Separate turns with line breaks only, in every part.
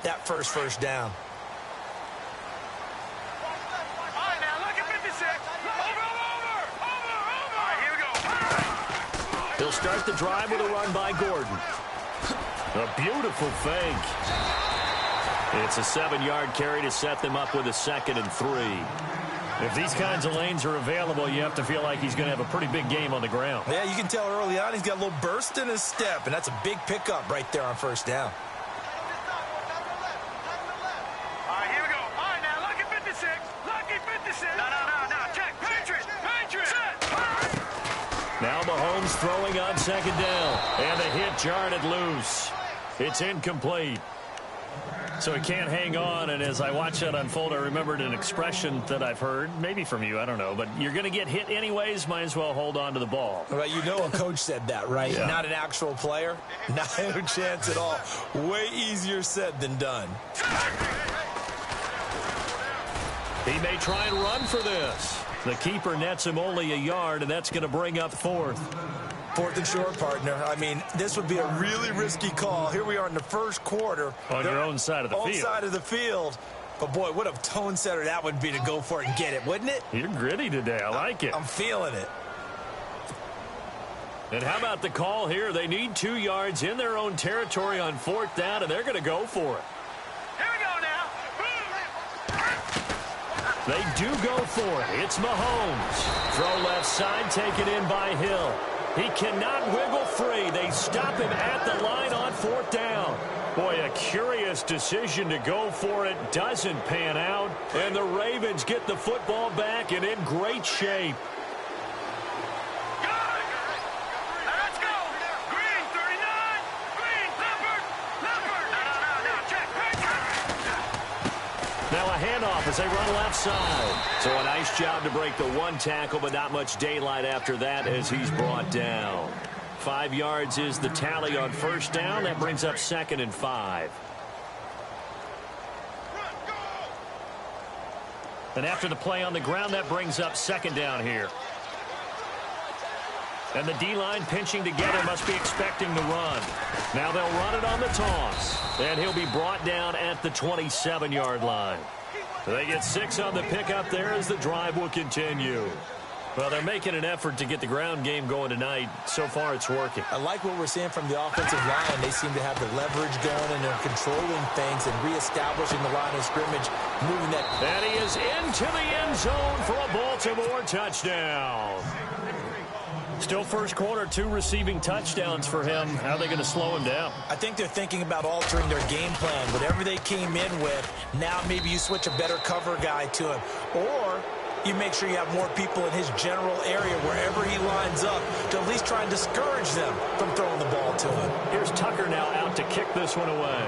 that first down.
He'll start the drive with a run by Gordon. A beautiful fake. It's a 7-yard carry to set them up with a 2nd and 3.
If these kinds of lanes are available, you have to feel like he's going to have a pretty big game on the ground.
Yeah, you can tell early on he's got a little burst in his step, and that's a big pickup right there on first down.
All right, here we go. All right, now, lucky 56. Lucky 56. No. Check. Patriot.
Now Mahomes throwing on 2nd down. And the hit jarred it loose. It's incomplete.
So he can't hang on, and as I watch that unfold, I remembered an expression that I've heard, maybe from you, I don't know, but you're going to get hit anyways, might as well hold on to the ball.
Well, you know a coach said that, right?
Yeah.
Not an actual player. Not a chance at all. Way easier said than done.
He may try and run for this. The keeper nets him only a yard, and that's going to bring up 4th.
4th and short, partner. I mean, this would be a really risky call. Here we are in the first quarter.
On your own side of the field.
Own side of the field. But, boy, what a tone setter that would be to go for it and get it, wouldn't it?
You're gritty today. I like it.
I'm feeling it.
And how about the call here? They need 2 yards in their own territory on 4th down, and they're going to go for it.
Here we go now.
They do go for it. It's Mahomes. Throw left side, taken in by Hill. He cannot wiggle free. They stop him at the line on 4th down.
Boy, a curious decision to go for it. Doesn't pan out.
And the Ravens get the football back and in great shape.
Let's go. Green, 39. Green, Leopard. No, check.
Now a handoff as they run left side. So a nice job to break the 1 tackle, but not much daylight after that as he's brought down. 5 yards is the tally on first down. That brings up 2nd and 5.
And after the play on the ground, that brings up 2nd down here. And the D-line pinching together must be expecting the run.
Now they'll run it on the toss. And he'll be brought down at the 27-yard line. They get 6 on the pickup there as the drive will continue.
Well, they're making an effort to get the ground game going tonight. So far, it's working.
I like what we're seeing from the offensive line. They seem to have the leverage going, and they're controlling things and reestablishing the line of scrimmage, moving that.
And he is into the end zone for a Baltimore touchdown.
Still first quarter, 2 receiving touchdowns for him. How are they going to slow him down?
I think they're thinking about altering their game plan. Whatever they came in with, now maybe you switch a better cover guy to him. Or you make sure you have more people in his general area wherever he lines up to at least try and discourage them from throwing the ball to him.
Here's Tucker now out to kick this one away.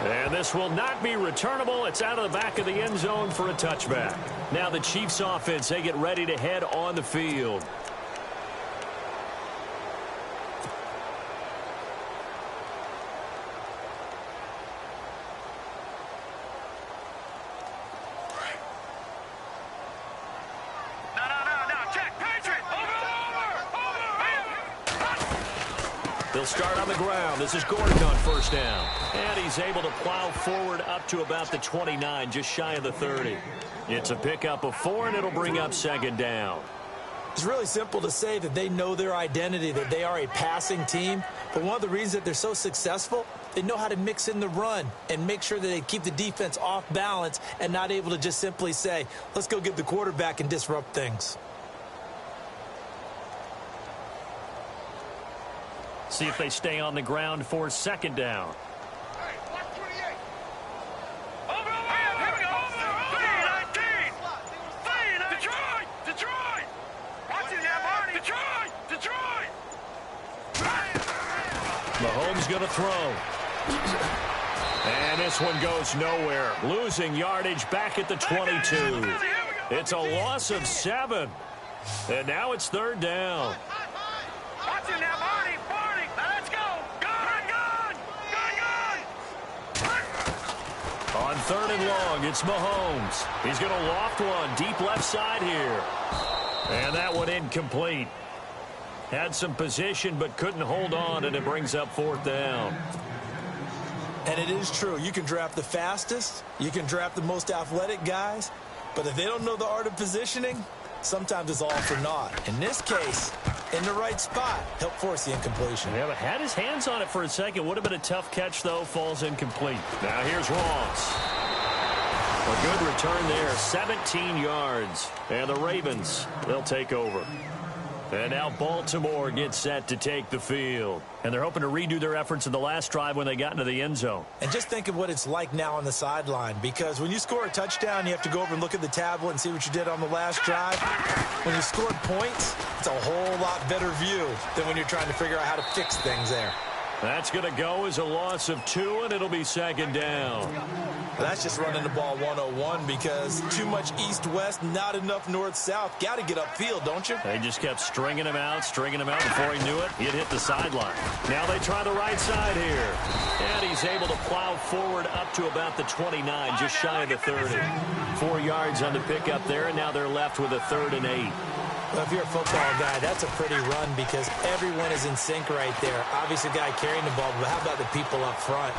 And this will not be returnable. It's out of the back of the end zone for a touchback. Now the Chiefs offense, they get ready to head on the field. They'll start on the ground. This is Gordon on first down. And he's able to plow forward up to about the 29, just shy of the 30. It's a pickup of 4, and it'll bring up 2nd down.
It's really simple to say that they know their identity, that they are a passing team. But one of the reasons that they're so successful, they know how to mix in the run and make sure that they keep the defense off balance and not able to just simply say, let's go get the quarterback and disrupt things.
See if they stay on the ground for 2nd down. Mahomes going to throw.
And this one goes nowhere. Losing yardage back at the 22. It's a loss of 7. And now it's 3rd down. On 3rd and long, it's Mahomes. He's going to loft one deep left side here. And that one incomplete. Had some position but couldn't hold on, and it brings up 4th down.
And it is true. You can draft the fastest. You can draft the most athletic guys. But if they don't know the art of positioning, sometimes it's all for naught. In this case, in the right spot, help force the incompletion.
Yeah, but had his hands on it for a second. Would have been a tough catch, though. Falls incomplete.
Now here's Ross. A good return there, 17 yards. And the Ravens, they'll take over. And now Baltimore gets set to take the field.
And they're hoping to redo their efforts in the last drive when they got into the end zone.
And just think of what it's like now on the sideline, because when you score a touchdown, you have to go over and look at the tablet and see what you did on the last drive. When you scored points, it's a whole lot better view than when you're trying to figure out how to fix things there.
That's going to go as a loss of 2, and it'll be 2nd down.
That's just running the ball 101 because too much east-west, not enough north-south. Got to get upfield, don't you?
They just kept stringing him out. Before he knew it, he'd hit the sideline.
Now they try the right side here. And he's able to plow forward up to about the 29, just shy of the 30. 4 yards on the pickup there, and now they're left with a 3rd and 8.
Well, if you're a football guy, that's a pretty run because everyone is in sync right there. Obviously, the guy carrying the ball, but how about the people up front?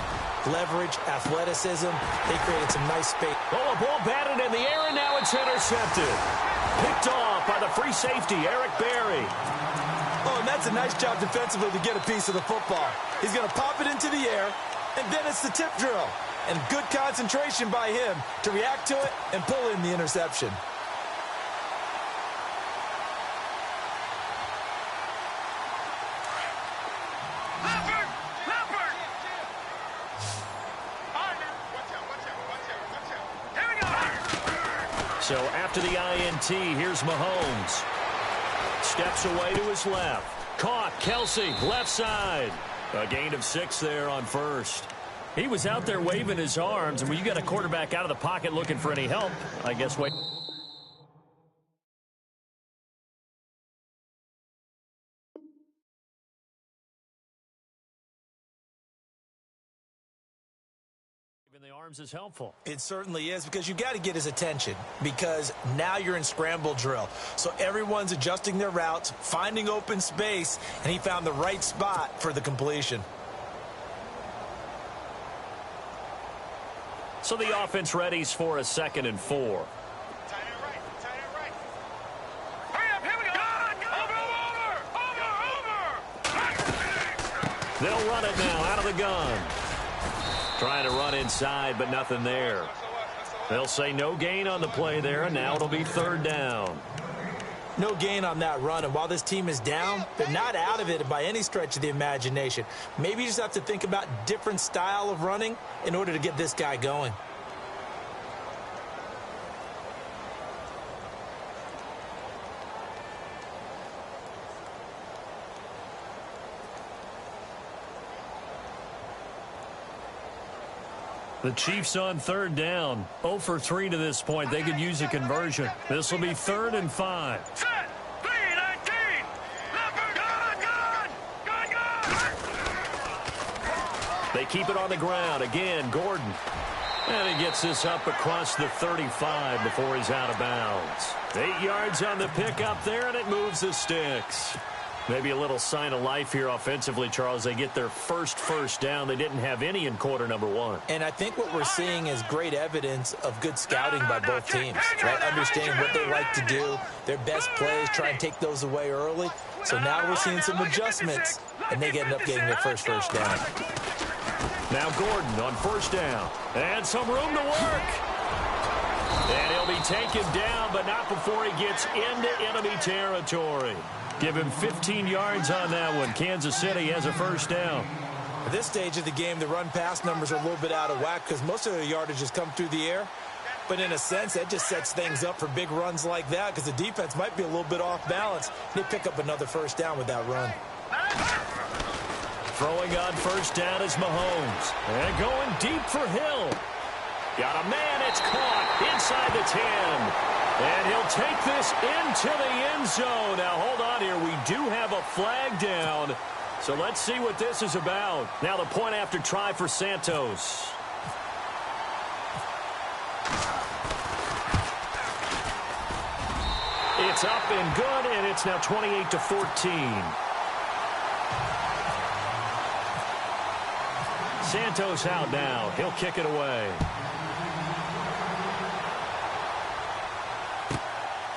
Leverage, athleticism, they created some nice space.
Oh, a ball batted in the air, and now it's intercepted. Picked off by the free safety, Eric Berry.
Oh, and that's a nice job defensively to get a piece of the football. He's going to pop it into the air, and then it's the tip drill. And good concentration by him to react to it and pull in the interception.
So after the INT, here's Mahomes. Steps away to his left. Caught. Kelsey, left side. A gain of 6 there on first.
He was out there waving his arms, and when you got a quarterback out of the pocket looking for any help, I guess wait. The arms is helpful.
It certainly is because you got to get his attention because now you're in scramble drill. So everyone's adjusting their routes, finding open space, and he found the right spot for the completion.
So the offense readies for a 2nd and 4.
They'll run it now out of the gun. Trying to run inside, but nothing there. They'll say no gain on the play there, and now it'll be 3rd down.
No gain on that run, and while this team is down, they're not out of it by any stretch of the imagination. Maybe you just have to think about different style of running in order to get this guy going.
The Chiefs on 3rd down. 0 for 3 to this point. They could use a conversion. This will be 3rd and 5.
Set. 3-19. Gun.
They keep it on the ground. Again, Gordon. And he gets this up across the 35 before he's out of bounds. 8 yards on the pickup there, and it moves the sticks. Maybe a little sign of life here offensively, Charles. They get their first down. They didn't have any in quarter number 1.
And I think what we're seeing is great evidence of good scouting by both teams, right? Understanding what they like to do, their best plays, try and take those away early. So now we're seeing some adjustments, and they end up getting their first down.
Now Gordon on 1st down. And some room to work. And he'll be taken down, but not before he gets into enemy territory. Give him 15 yards on that one. Kansas City has a 1st down.
At this stage of the game, the run-pass numbers are a little bit out of whack because most of their yardage has come through the air. But in a sense, that just sets things up for big runs like that because the defense might be a little bit off balance. They pick up another 1st down with that run.
Throwing on 1st down is Mahomes. And going deep for Hill. Got a man. It's caught inside the 10. And he'll take this into the end zone. Now, hold on here. We do have a flag down. So let's see what this is about. Now the point after try for Santos. It's up and good, and it's now 28-14. Santos out now. He'll kick it away.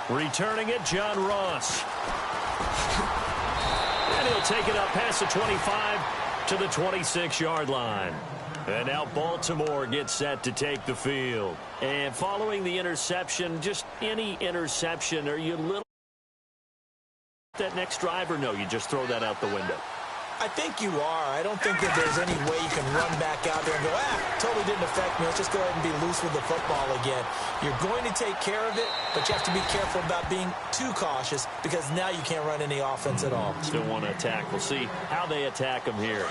Returning it, John Ross. And he'll take it up past the 25 to the 26-yard line. And now Baltimore gets set to take the field. And following the interception, just any interception, are you a little that next drive, or no, you just throw that out the window?
I think you are. I don't think that there's any way you can run back out there and go, totally didn't affect me. Let's just go ahead and be loose with the football again. You're going to take care of it, but you have to be careful about being too cautious because now you can't run any offense at all.
Still want to attack. We'll see how they attack them here.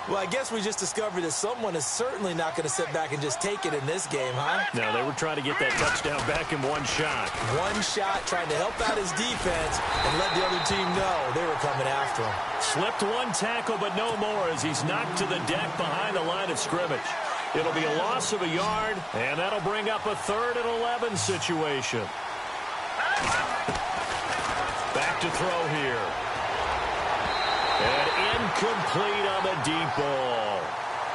Well, I guess we just discovered that someone is certainly not going to sit back and just take it in this game, huh?
No, they were trying to get that touchdown back in one shot.
One shot, trying to help out his defense and let the other team know they were coming after him.
Slipped one tackle, but no more as he's knocked to the deck behind the line of scrimmage. It'll be a loss of a yard, and that'll bring up a 3rd and 11 situation. Back to throw here. And incomplete on the deep ball.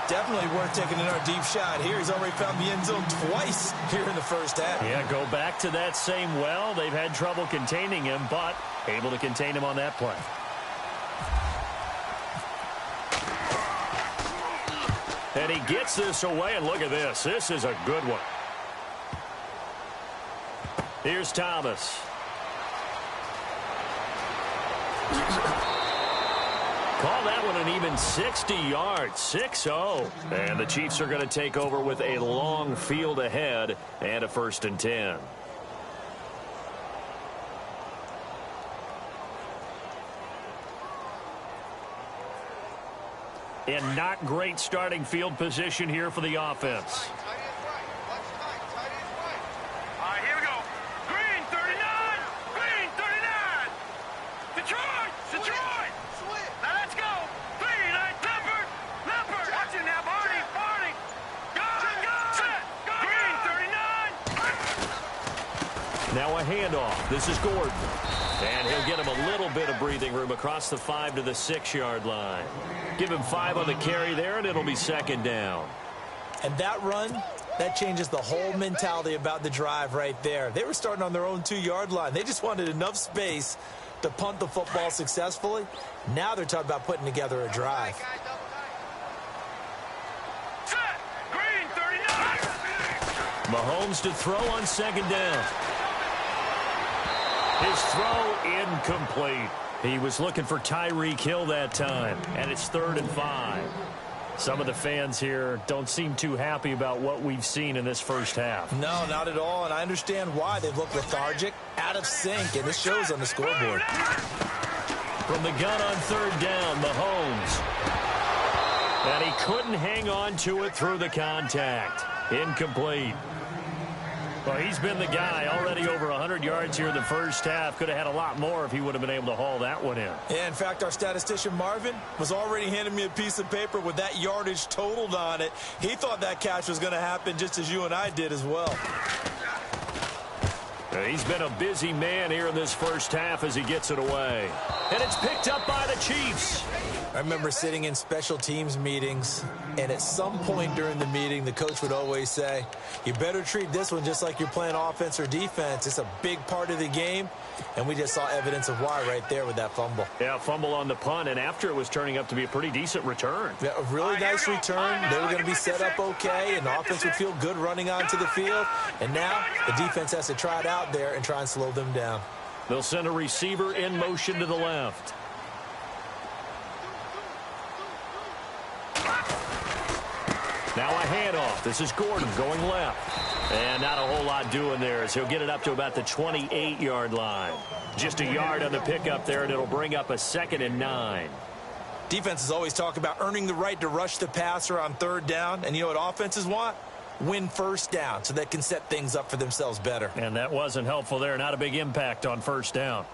Definitely worth taking another deep shot here. He's already found the end zone twice here in the first half.
Yeah, go back to that same well. They've had trouble containing him, but able to contain him on that play.
And he gets this away, and look at this. This is a good one. Here's Thomas. Call that one an even 60 yards, 6-0. And the Chiefs are going to take over with a long field ahead and a 1st and 10.
And not great starting field position here for the offense.
Here we go. Green, 39. Green, 39. Detroit. Detroit. Now let's go. 39. Leopard. Watch it now, Barney. Go. Set. Green, 39.
Now a handoff. This is Gordon. And he'll get him a little bit of breathing room across the 5 to the 6-yard line. Give him 5 on the carry there, and it'll be 2nd down.
And that run, that changes the whole mentality about the drive right there. They were starting on their own 2-yard line. They just wanted enough space to punt the football successfully. Now they're talking about putting together a drive.
Set. Green, 39.
Mahomes to throw on 2nd down. His throw incomplete.
He was looking for Tyreek Hill that time, and it's 3rd and 5. Some of the fans here don't seem too happy about what we've seen in this first half.
No, not at all, and I understand why. They've looked lethargic, out of sync, and this shows on the scoreboard.
From the gun on 3rd down, Mahomes. And he couldn't hang on to it through the contact. Incomplete.
Well, he's been the guy. Already over 100 yards here in the first half. Could have had a lot more if he would have been able to haul that one in.
Yeah, in fact, our statistician Marvin was already handing me a piece of paper with that yardage totaled on it. He thought that catch was going to happen just as you and I did as well.
He's been a busy man here in this first half as he gets it away. And it's picked up by the Chiefs.
I remember sitting in special teams meetings, and at some point during the meeting, the coach would always say, you better treat this one just like you're playing offense or defense. It's a big part of the game, and we just saw evidence of why right there with that fumble.
Yeah, fumble on the punt, and after it was turning up to be a pretty decent return.
Yeah, a really nice return. They were going to be set up okay, and the offense would feel good running onto the field. And now the defense has to try it out there and try and slow them down.
They'll send a receiver in motion to the left. Now a handoff. This is Gordon going left. And not a whole lot doing there as he'll get it up to about the 28-yard line. Just a yard on the pickup there, and it'll bring up a 2nd and 9.
Defenses always talk about earning the right to rush the passer on 3rd down. And you know what offenses want? Win 1st down so they can set things up for themselves better.
And that wasn't helpful there. Not a big impact on 1st down.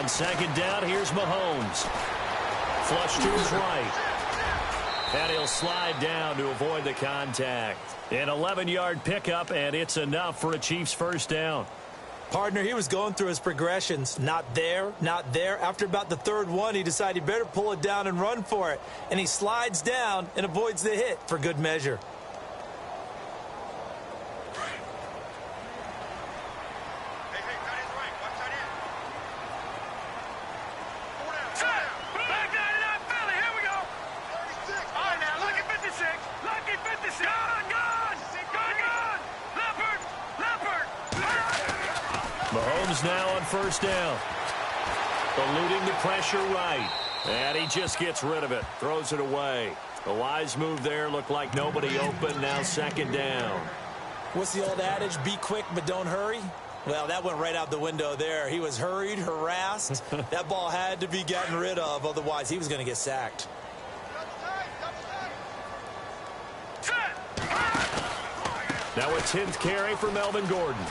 On second down, here's Mahomes. Flush to his right. And he'll slide down to avoid the contact. An 11-yard pickup, and it's enough for a Chiefs first down.
Partner, he was going through his progressions. Not there, not there. After about the third one, he decided he better pull it down and run for it. And he slides down and avoids the hit for good measure.
Mahomes now on first down. Eluding the pressure right. And he just gets rid of it. Throws it away. A wise move there. Looked like nobody open. Now second down.
What's the old adage? Be quick, but don't hurry. Well, that went right out the window there. He was hurried, harassed. That ball had to be gotten rid of. Otherwise, he was going to get sacked.
Now a 10th carry for Melvin Gordon.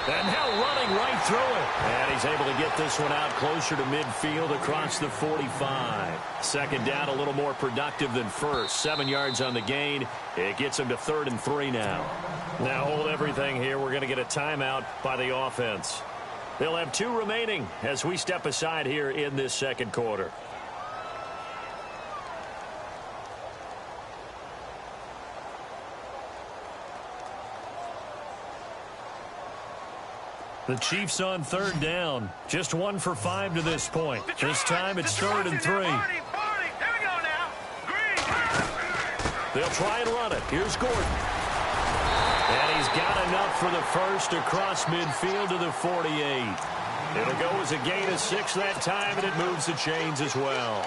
And now running right through it. And he's able to get this one out closer to midfield across the 45. Second down, a little more productive than first. 7 yards on the gain. It gets him to 3rd and 3 now.
Now hold everything here. We're going to get a timeout by the offense. They'll have 2 remaining as we step aside here in this second quarter. The Chiefs on 3rd down. Just 1 for 5 to this point. This time it's 3rd and 3.
They'll try and run it. Here's Gordon. And he's got enough for the first across midfield to the 48. It'll go as a gain of 6 that time, and it moves the chains as well.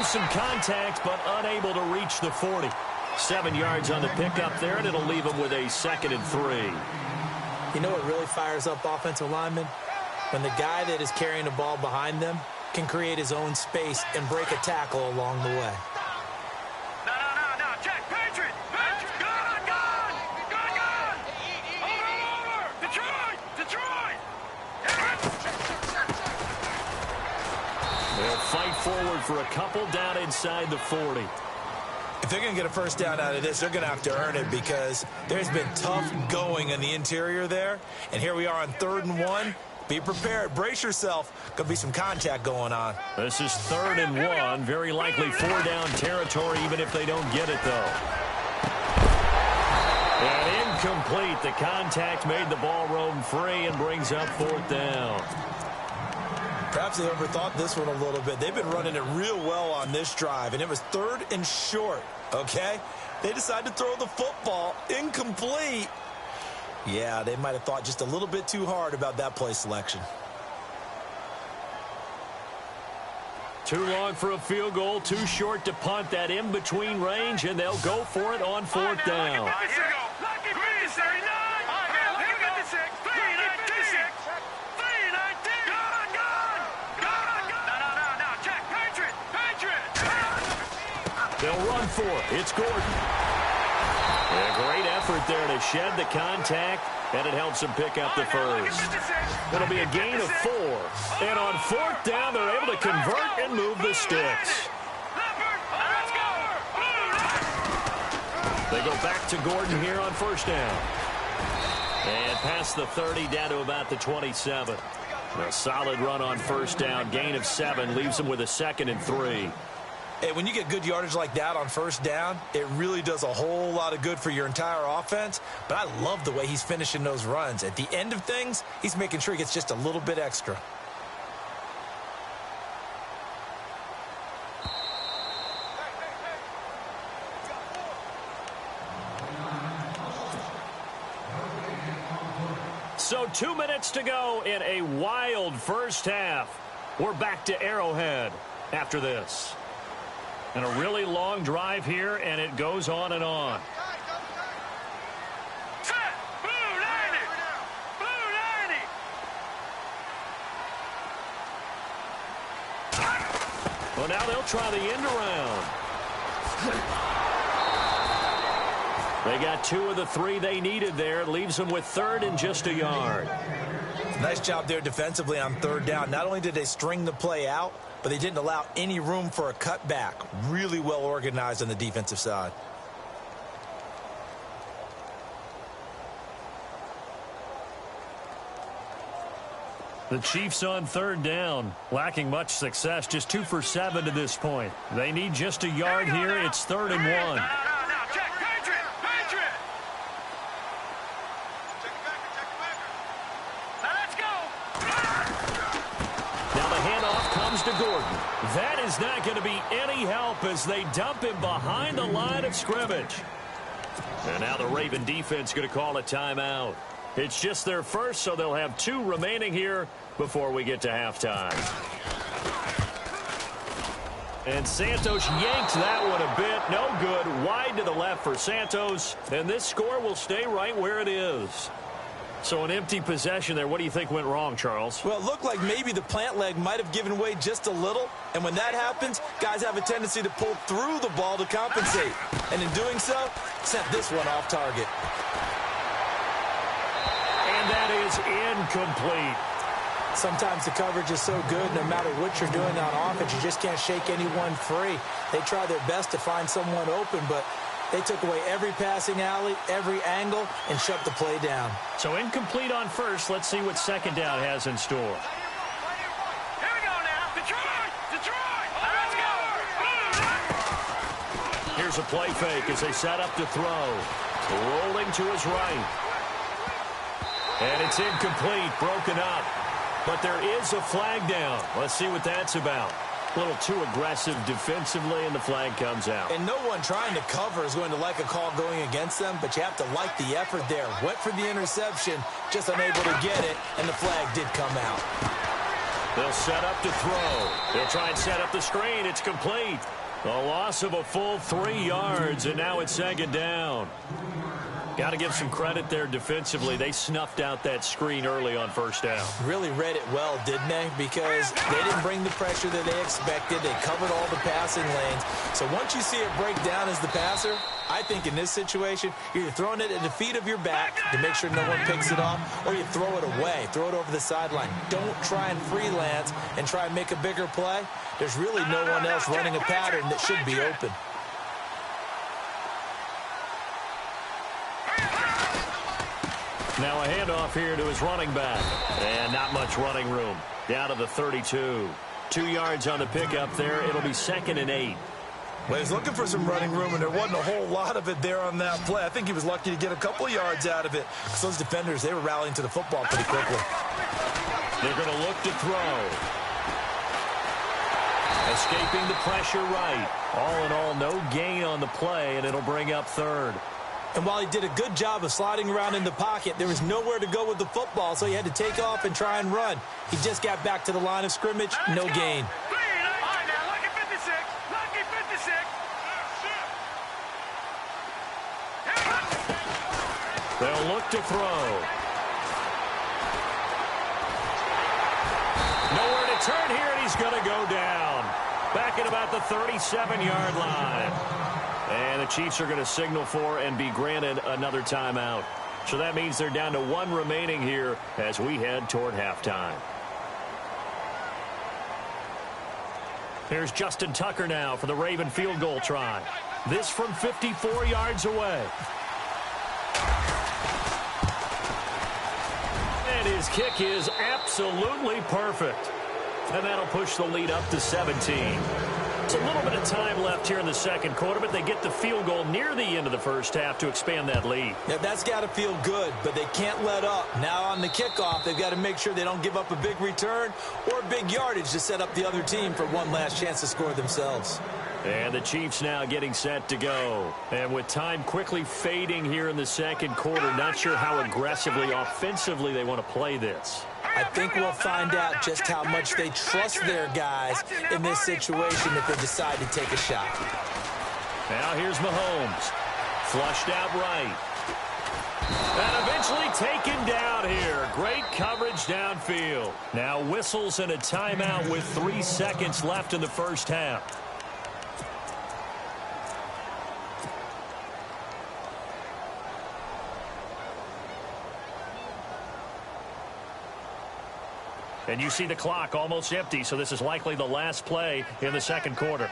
Some contact, but unable to reach the 40. 7 yards on the pickup there, and it'll leave him with a 2nd and 3.
You know what really fires up offensive linemen? When the guy that is carrying the ball behind them can create his own space and break a tackle along the way.
No, check, Patriot! Gun! Over! Detroit!
They'll fight forward for a couple down inside the 40.
If they're going to get a first down out of this, they're going to have to earn it because there's been tough going in the interior there. And here we are on 3rd and 1. Be prepared. Brace yourself. Going to be some contact going on.
This is 3rd and 1. Very likely 4-down territory, even if they don't get it, though. And incomplete. The contact made the ball roam free and brings up 4th down.
Perhaps they overthought this one a little bit. They've been running it real well on this drive, and it was 3rd and short, okay? They decided to throw the football incomplete. Yeah, they might have thought just a little bit too hard about that play selection.
Too long for a field goal, too short to punt. That in-between range, and they'll go for it on 4th down. They'll run for it. It's Gordon. A great effort there to shed the contact, and it helps him pick up the first. It'll be a gain of 4. And on 4th down, they're able to convert and move the sticks. They go back to Gordon here on 1st down. And past the 30 down to about the 27. A solid run on 1st down. Gain of 7 leaves them with a 2nd and 3.
Hey, when you get good yardage like that on 1st down, it really does a whole lot of good for your entire offense. But I love the way he's finishing those runs. At the end of things, he's making sure he gets just a little bit extra.
So 2 minutes to go in a wild first half. We're back to Arrowhead after this.
And a really long drive here, and it goes on and on.
Set. Blue 90. Blue 90.
Well, now they'll try the end around. They got 2 of the 3 they needed there. Leaves them with 3rd and just a yard.
Nice job there defensively on 3rd down. Not only did they string the play out, but they didn't allow any room for a cutback. Really well organized on the defensive side.
The Chiefs on 3rd down, lacking much success, just 2 for 7 to this point. They need just a yard here. It's 3rd and 1.
No. Check. Patriot. Patriot. Now let's go.
Now the handoff comes to Gordon.
That is not going to be any help as they dump him behind the line of scrimmage.
And now the Raven defense going to call a timeout. It's just their first, so they'll have 2 remaining here before we get to halftime. And Santos yanked that one a bit. No good. Wide to the left for Santos. And this score will stay right where it is. So an empty possession there. What do you think went wrong, Charles?
Well, it looked like maybe the plant leg might have given way just a little. And when that happens, guys have a tendency to pull through the ball to compensate. And in doing so, sent this one off target.
And that is incomplete.
Sometimes the coverage is so good, no matter what you're doing on offense, you just can't shake anyone free. They try their best to find someone open, but they took away every passing alley, every angle, and shut the play down.
So incomplete on first. Let's see what 2nd down has in store.
Here we go now. Detroit. Let's go.
Here's a play fake as they set up to throw. Rolling to his right. And it's incomplete, broken up. But there is a flag down. Let's see what that's about. A little too aggressive defensively, and the flag comes out.
And no one trying to cover is going to like a call going against them, but you have to like the effort there. Went for the interception, just unable to get it, and the flag did come out.
They'll set up to throw. They'll try and set up the screen. It's complete. A loss of a full 3 yards, and now it's 2nd down. Got to give some credit there defensively. They snuffed out that screen early on 1st down.
Really read it well, didn't they? Because they didn't bring the pressure that they expected. They covered all the passing lanes. So once you see it break down as the passer, I think in this situation, you're either throwing it at the feet of your back to make sure no one picks it off, or you throw it away, throw it over the sideline. Don't try and freelance and try and make a bigger play. There's really no one else running a pattern that should be open.
Now a handoff here to his running back. And not much running room. Down to the 32. 2 yards on the pickup there. It'll be 2nd and 8.
Well, he's looking for some running room, and there wasn't a whole lot of it there on that play. I think he was lucky to get a couple of yards out of it. Because those defenders, they were rallying to the football pretty quickly.
They're going to look to throw. Escaping the pressure right. All in all, no gain on the play, and it'll bring up 3rd.
And while he did a good job of sliding around in the pocket, there was nowhere to go with the football, so he had to take off and try and run. He just got back to the line of scrimmage, no gain.
All right, now, lucky 56. Lucky 56.
They'll look to throw. Nowhere to turn here, and he's going to go down. Back at about the 37-yard line. And the Chiefs are going to signal for and be granted another timeout. So that means they're down to 1 remaining here as we head toward halftime.
Here's Justin Tucker now for the Raven field goal try. This from 54 yards away.
And his kick is absolutely perfect. And that'll push the lead up to 17. It's a little bit of time left here in the 2nd quarter, but they get the field goal near the end of the 1st half to expand that lead.
Yeah, that's got to feel good, but they can't let up. Now on the kickoff, they've got to make sure they don't give up a big return or big yardage to set up the other team for one last chance to score themselves.
And the Chiefs now getting set to go.
And with time quickly fading here in the second quarter, not sure how aggressively, offensively they want to play this.
I think we'll find out just how much they trust their guys in this situation if they decide to take a shot.
Now here's Mahomes. Flushed out right. And eventually taken down here. Great coverage downfield. Now whistles and a timeout with 3 seconds left in the first half. And you see the clock almost empty, so this is likely the last play in the second quarter.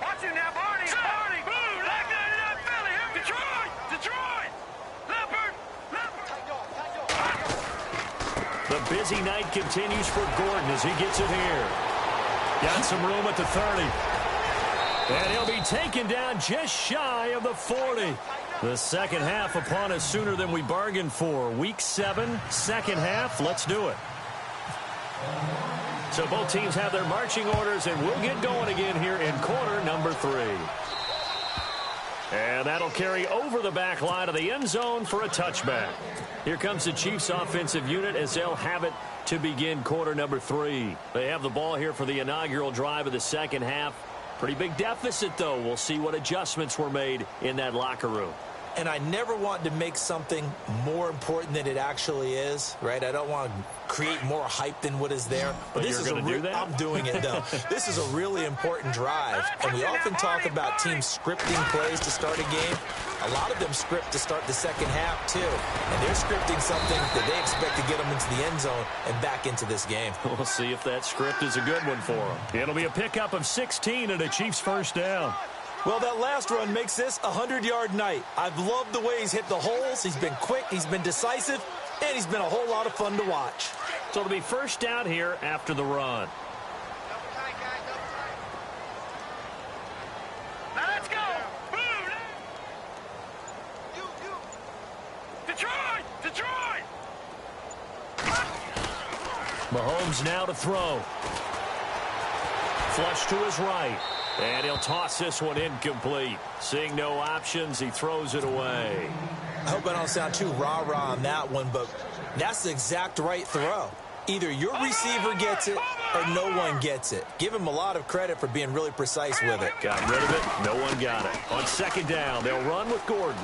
Watch it now, Barney. Barney. Boom. Like that in Philly. Detroit. Detroit. Leopard. Leopard.
The busy night continues for Gordon as he gets it here. Got some room at the 30. And he'll be taken down just shy of the 40. The second half upon us sooner than we bargained for. Week 7, second half. Let's do it. So both teams have their marching orders, and we'll get going again here in quarter number 3. And that'll carry over the back line of the end zone for a touchback. Here comes the Chiefs offensive unit as they'll have it to begin quarter number 3. They have the ball here for the inaugural drive of the second half. Pretty big deficit, though. We'll see what adjustments were made in that locker room.
And I never want to make something more important than it actually is, right? I don't want to create more hype than what is there.
But this is going to do that?
I'm doing it, though. This is a really important drive. And we often talk about teams scripting plays to start a game. A lot of them script to start the second half, too. And they're scripting something that they expect to get them into the end zone and back into this game.
We'll see if that script is a good one for them. It'll be a pickup of 16 and a Chiefs first down.
Well, that last run makes this a 100-yard night. I've loved the way he's hit the holes. He's been quick, he's been decisive, and he's been a whole lot of fun to watch.
So it'll be first down here after the run.
Now let's go. Boom. Detroit. Detroit.
Mahomes now to throw. Flush to his right. And he'll toss this one incomplete. Seeing no options, he throws it away.
I hope I don't sound too rah-rah on that one, but that's the exact right throw. Either your receiver gets it or no one gets it. Give him a lot of credit for being really precise with it.
Got rid of it. No one got it. On second down, they'll run with Gordon.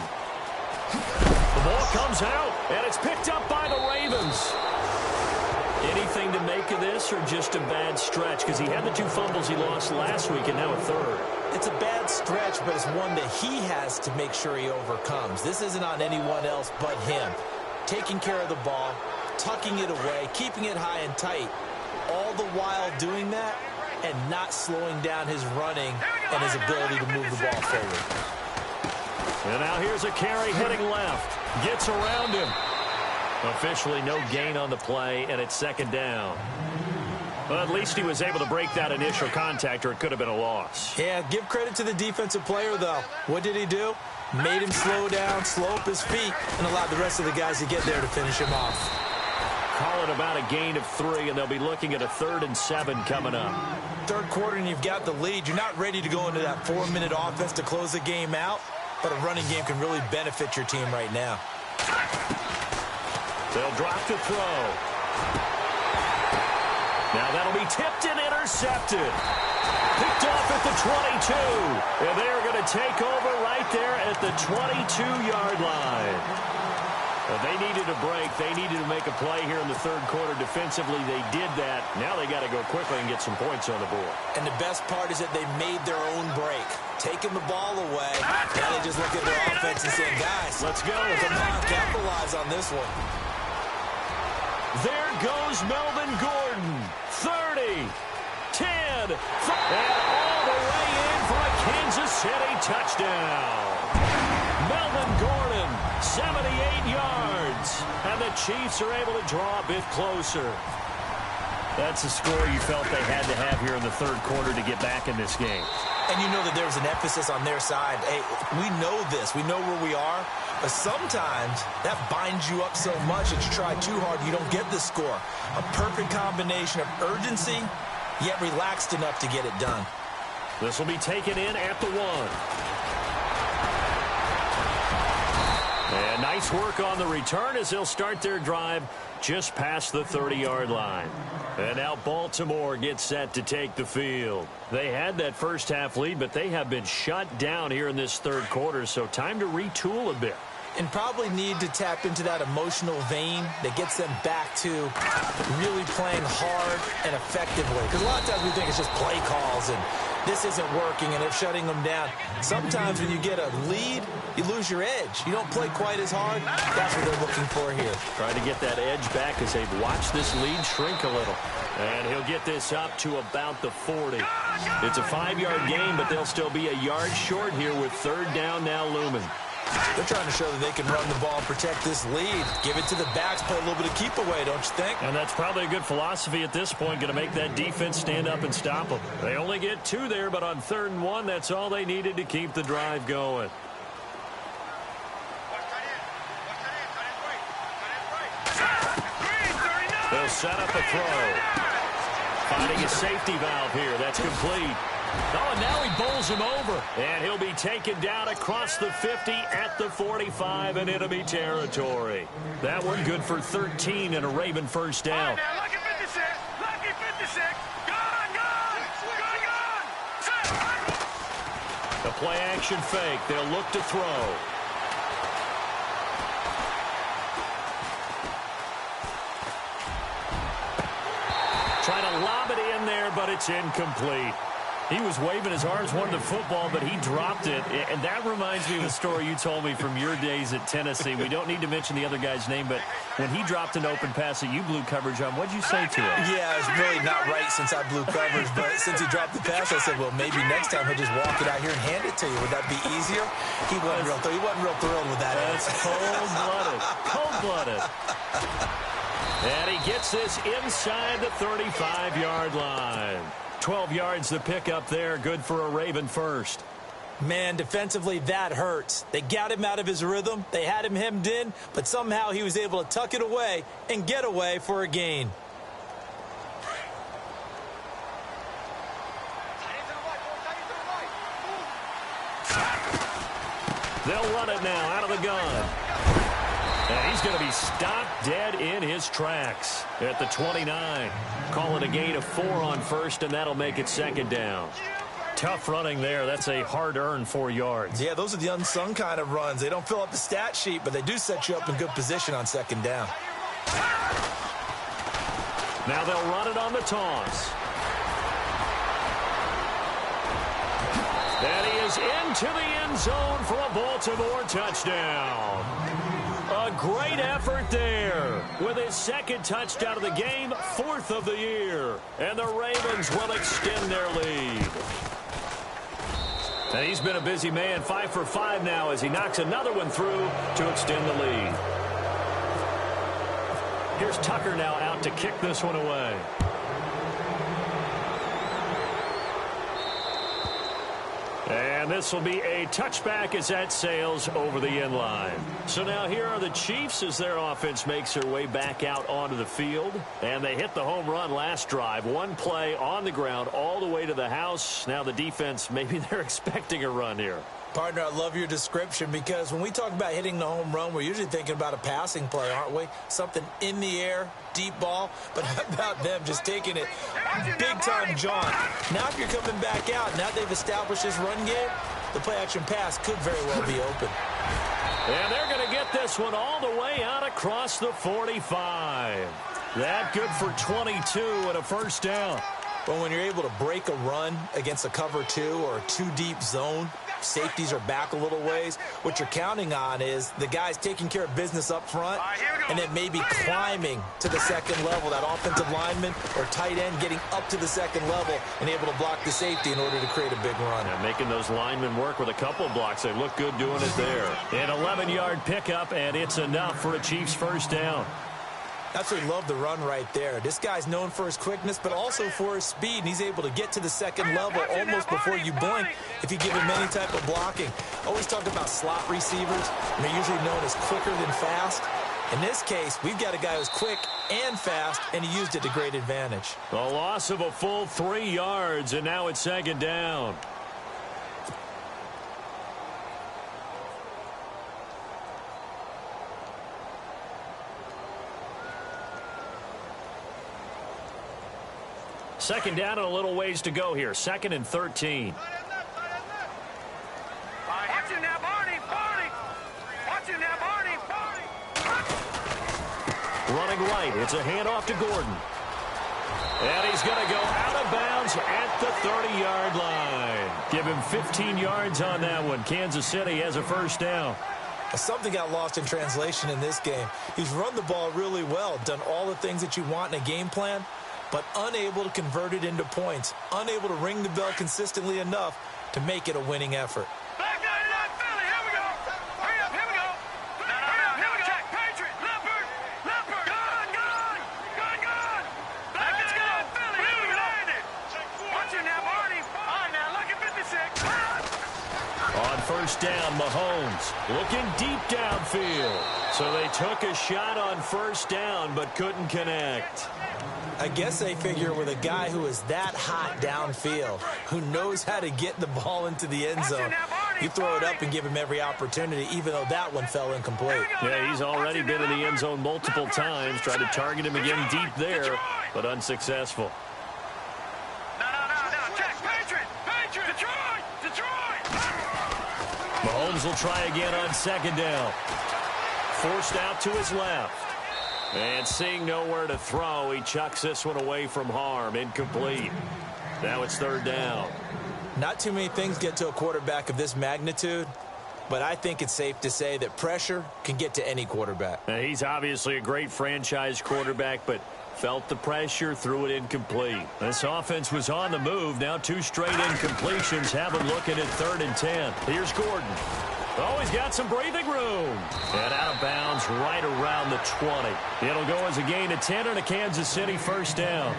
The ball comes out, and it's picked up by the Ravens. Anything to make of this or just a bad stretch? Because he had the 2 fumbles he lost last week and now a third.
It's a bad stretch, but it's one that he has to make sure he overcomes. This isn't on anyone else but him. Taking care of the ball, tucking it away, keeping it high and tight, all the while doing that and not slowing down his running and his ability to move the ball forward.
And now here's a carry heading left. Gets around him. Officially no gain on the play, and it's second down. Well, at least he was able to break that initial contact, or it could have been a loss.
Yeah, give credit to the defensive player, though. What did he do? Made him slow down, slow up his feet, and allowed the rest of the guys to get there to finish him off.
Call it about a gain of 3, and they'll be looking at a 3rd and 7 coming up.
Third quarter, and you've got the lead. You're not ready to go into that 4-minute offense to close the game out, but a running game can really benefit your team right now.
They'll drop to throw. Now that'll be tipped and intercepted. Picked off at the 22. And they're going to take over right there at the 22-yard line. They needed a break. They needed to make a play here in the third quarter. Defensively, they did that. Now they got to go quickly and get some points on the board.
And the best part is that they made their own break. Taking the ball away. Now they just look at their offense and say, guys, let's go. Come on, capitalize on this one.
There goes Melvin Gordon. 30, 10, 5, and all the way in for a Kansas City touchdown. Melvin Gordon, 78 yards. And the Chiefs are able to draw a bit closer. That's a score you felt they had to have here in the third quarter to get back in this game.
And you know that there's an emphasis on their side. Hey, we know this. We know where we are. But sometimes that binds you up so much that you try too hard, you don't get the score. A perfect combination of urgency, yet relaxed enough to get it done.
This will be taken in at the 1. And nice work on the return as they'll start their drive just past the 30-yard line. And now Baltimore gets set to take the field. They had that first half lead, but they have been shut down here in this third quarter, so time to retool a bit.
And probably need to tap into that emotional vein that gets them back to really playing hard and effectively. Because a lot of times we think it's just play calls and this isn't working and they're shutting them down. Sometimes when you get a lead, you lose your edge. You don't play quite as hard. That's what they're looking for here.
Trying to get that edge back as they've watched this lead shrink a little. And he'll get this up to about the 40. It's a 5-yard gain, but they'll still be a yard short here with third down now looming.
They're trying to show that they can run the ball and protect this lead. Give it to the backs, play a little bit of keep away, don't you think?
And that's probably a good philosophy at this point, going to make that defense stand up and stop them. They only get 2 there, but on 3rd and 1, that's all they needed to keep the drive going. They'll set up a throw. Finding a safety valve here. That's complete. Oh, and now he bowls him over. And he'll be taken down across the 50 at the 45 in enemy territory. That one good for 13 and a Raven first down.
Now, lucky 56. Lucky 56. Gone, gone. Gone, gone.
The play action fake. They'll look to throw. Trying to lob it in there, but it's incomplete. He was waving his arms, wanted the football, but he dropped it. And that reminds me of a story you told me from your days at Tennessee. We don't need to mention the other guy's name, but when he dropped an open pass that you blew coverage on, what'd you say to him?
Yeah, it's really not right since I blew coverage, but since he dropped the pass, I said, well, maybe next time he'll just walk it out here and hand it to you. Would that be easier? He wasn't real thrilled with that.
That's cold-blooded. Cold-blooded. And he gets this inside the 35-yard line. 12 yards to pick up there. Good for a Raven first.
Man, defensively, that hurts. They got him out of his rhythm. They had him hemmed in, but somehow he was able to tuck it away and get away for a gain.
They'll run it now out of the gun. And he's going to be stopped dead in his tracks at the 29. Call it a gain of 4 on first, and that'll make it 2nd down. Tough running there. That's a hard-earned 4 yards.
Yeah, those are the unsung kind of runs. They don't fill up the stat sheet, but they do set you up in good position on 2nd down.
Now they'll run it on the toss. And he is into the end zone for a Baltimore touchdown. A great effort there with his 2nd touchdown of the game, 4th of the year. And the Ravens will extend their lead. And he's been a busy man, 5 for 5 now as he knocks another one through to extend the lead. Here's Tucker now out to kick this one away. And this will be a touchback as that sails over the end line. So now here are the Chiefs as their offense makes their way back out onto the field. And they hit the home run last drive. One play on the ground all the way to the house. Now the defense, maybe they're expecting a run here.
Partner, I love your description because when we talk about hitting the home run, we're usually thinking about a passing play, aren't we? Something in the air, deep ball. But how about them just taking it big-time jaunt? Now if you're coming back out, now they've established this run game, the play-action pass could very well be open.
And they're going to get this one all the way out across the 45. That good for 22 and a first down.
But when you're able to break a run against a cover 2 or a 2-deep zone, safeties are back a little ways. What you're counting on is the guys taking care of business up front and then maybe climbing to the 2nd level. That offensive lineman or tight end getting up to the 2nd level and able to block the safety in order to create a big run.
And making those linemen work with a couple of blocks. They look good doing it there. An 11-yard pickup, and it's enough for a Chiefs first down.
Absolutely love the run right there. This guy's known for his quickness, but also for his speed. And he's able to get to the 2nd level almost before you blink if you give him any type of blocking. Always talk about slot receivers, and they're usually known as quicker than fast. In this case, we've got a guy who's quick and fast, and he used it to great advantage.
A loss of a full 3 yards, and now it's second down. Second down and a little ways to go here. 2nd and 13.
Watch him now, Barney. Watch him now, Barney.
Running right. It's a handoff to Gordon. And he's going to go out of bounds at the 30-yard line. Give him 15 yards on that one. Kansas City has a first down.
Something got lost in translation in this game. He's run the ball really well, done all the things that you want in a game plan, but unable to convert it into points, unable to ring the bell consistently enough to make it a winning effort.
Back down to that Philly. Here we go. Hurry up. Here we go. Here we go. Check. Patriot. Leopard. Gun. Back down to that Philly. Here we go. Watch him now, Barney. All right, now, look at 56.
On first down, Mahomes looking deep downfield. So they took a shot on first down but couldn't connect.
I guess they figure with a guy who is that hot downfield, who knows how to get the ball into the end zone, you throw it up and give him every opportunity, even though that one fell incomplete.
Yeah, he's already been in the end zone multiple times, tried to target him again deep there, but unsuccessful.
No. Check. Patriot. Detroit.
Mahomes will try again on second down. Forced out to his left. And seeing nowhere to throw, he chucks this one away from harm. Incomplete. Now it's third down.
Not too many things get to a quarterback of this magnitude, but I think it's safe to say that pressure can get to any quarterback.
Now, he's obviously a great franchise quarterback, but felt the pressure, threw it incomplete. This offense was on the move. Now 2 straight incompletions have him looking at 3rd and 10. Here's Gordon. Oh, he's got some breathing room. And out of bounds right around the 20. It'll go as a gain of 10 and a Kansas City first down.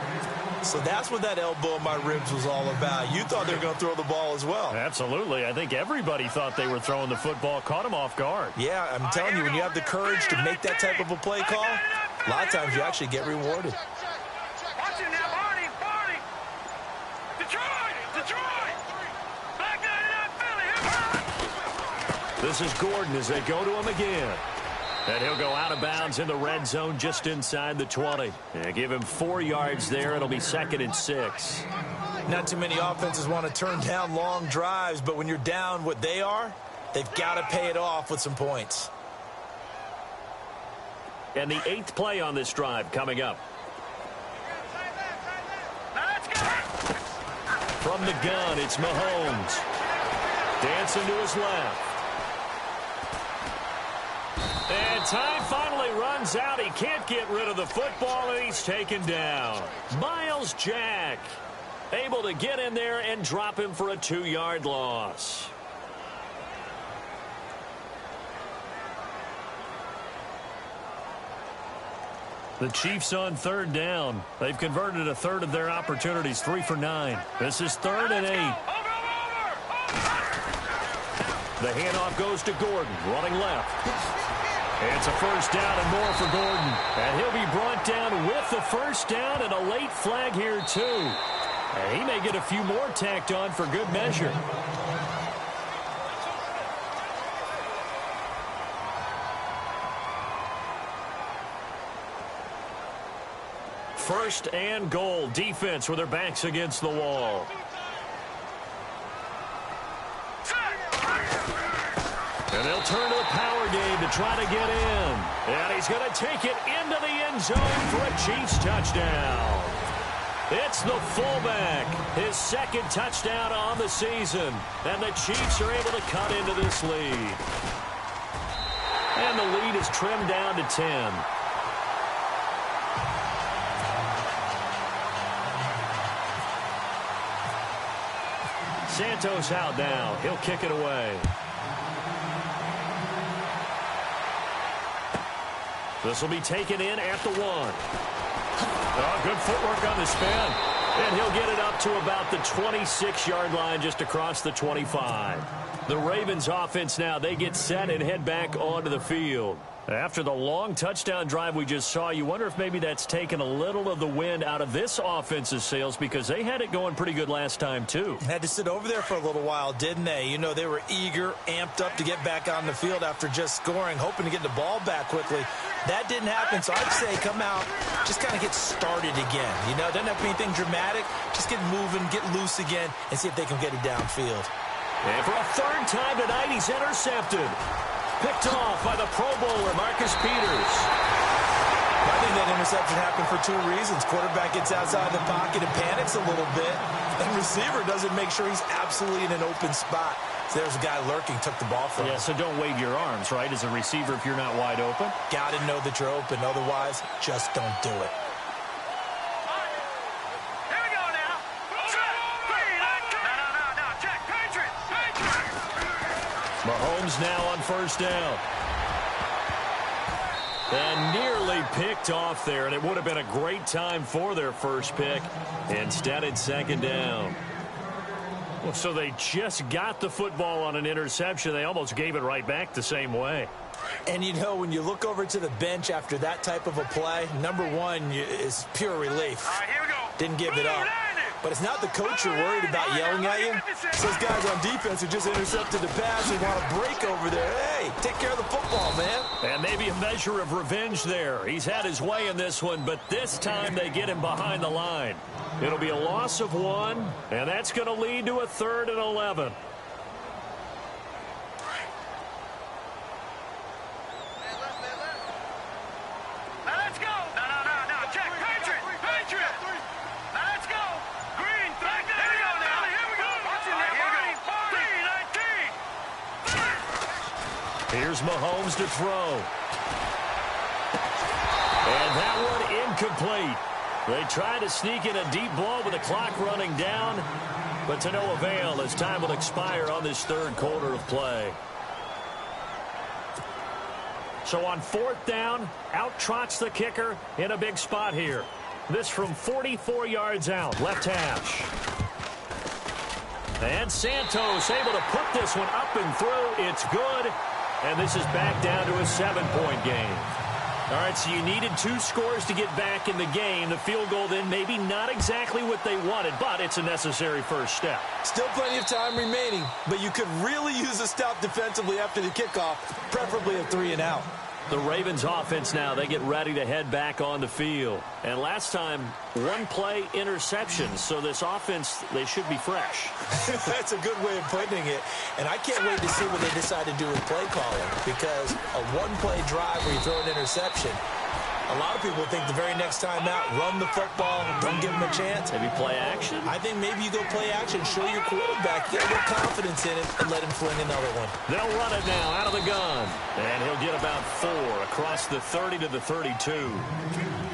So that's what that elbow in my ribs was all about. You thought they were going to throw the ball as well.
Absolutely. I think everybody thought they were throwing the football, caught him off guard.
Yeah, I'm telling you, when you have the courage to make that type of a play call, a lot of times you actually get rewarded.
Watch him now, Barney. Detroit. Back down to that Philly.
This is Gordon as they go to him again. And he'll go out of bounds in the red zone just inside the 20. And give him 4 yards there. It'll be 2nd and 6.
Not too many offenses want to turn down long drives, but when you're down what they are, they've got to pay it off with some points.
And the 8th play on this drive coming up. From the gun, it's Mahomes. Dancing to his left. And time finally runs out. He can't get rid of the football, and he's taken down. Miles Jack able to get in there and drop him for a 2-yard loss. The Chiefs on third down. They've converted a third of their opportunities, 3 for 9. This is 3rd and 8. The handoff goes to Gordon, running left. It's a first down and more for Gordon. And he'll be brought down with the first down and a late flag here, too. And he may get a few more tacked on for good measure. First and goal. Defense with their backs against the wall. And they'll turn to the power game to try to get in. And he's going to take it into the end zone for a Chiefs touchdown. It's the fullback, his 2nd touchdown on the season. And the Chiefs are able to cut into this lead. And the lead is trimmed down to 10. Santos out now. He'll kick it away. This will be taken in at the 1. Oh, good footwork on the spin. And he'll get it up to about the 26-yard line just across the 25. The Ravens offense now, they get set and head back onto the field.
After the long touchdown drive we just saw, you wonder if maybe that's taken a little of the wind out of this offense's sails because they had it going pretty good last time, too.
Had to sit over there for a little while, didn't they? You know, they were eager, amped up to get back on the field after just scoring, hoping to get the ball back quickly. That didn't happen, so I'd say come out, just kind of get started again. You know, doesn't have to be anything dramatic. Just get moving, get loose again, and see if they can get it downfield.
And for a third time tonight, he's intercepted. Picked off by the Pro Bowler, Marcus Peters.
I think that interception happened for two reasons. Quarterback gets outside the pocket and panics a little bit, and receiver doesn't make sure he's absolutely in an open spot. So there's a guy lurking, took the ball from him.
Yeah, so don't wave your arms, right, as a receiver if you're not wide open.
Got to know that you're open. Otherwise, just don't do it.
Here we go now. No. Check. Patriot.
Mahomes now on first down. And nearly picked off there, and it would have been a great time for their first pick. Instead, it's second down. Well, so they just got the football on an interception. They almost gave it right back the same way.
And, you know, when you look over to the bench after that type of a play, number one is pure relief.
All right, here we go.
Didn't give it up. But it's not the coach you're worried about yelling at you. It's those guys on defense who just intercepted the pass and want to break over there. Hey, take care of the football, man.
And maybe a measure of revenge there. He's had his way in this one, but this time they get him behind the line. It'll be a loss of 1, and that's going to lead to a 3rd and 11.
Let's go. No. Check. Patriot. Now let's go. Green. Here we go. Watch it now. Green. 19.
Here's Mahomes to throw. And that one incomplete. They try to sneak in a deep ball with the clock running down, but to no avail as time will expire on this third quarter of play. So on fourth down, out trots the kicker in a big spot here. This from 44 yards out, left hash. And Santos able to put this one up and through. It's good. And this is back down to a 7-point game. All right, so you needed 2 scores to get back in the game. The field goal then maybe not exactly what they wanted, but it's a necessary first step.
Still plenty of time remaining, but you could really use a stop defensively after the kickoff, preferably a 3 and out.
The Ravens offense now, they get ready to head back on the field. And last time, 1 play interception. So this offense, they should be fresh.
That's a good way of putting it. And I can't wait to see what they decide to do with play calling, because a 1-play drive where you throw an interception, a lot of people think the very next time out, run the football, don't give them a chance.
Maybe play action?
I think maybe you go play action, show your quarterback, get a little confidence in it, and let him fling another one.
They'll run it now out of the gun. And he'll get about 4 across the 30 to the 32.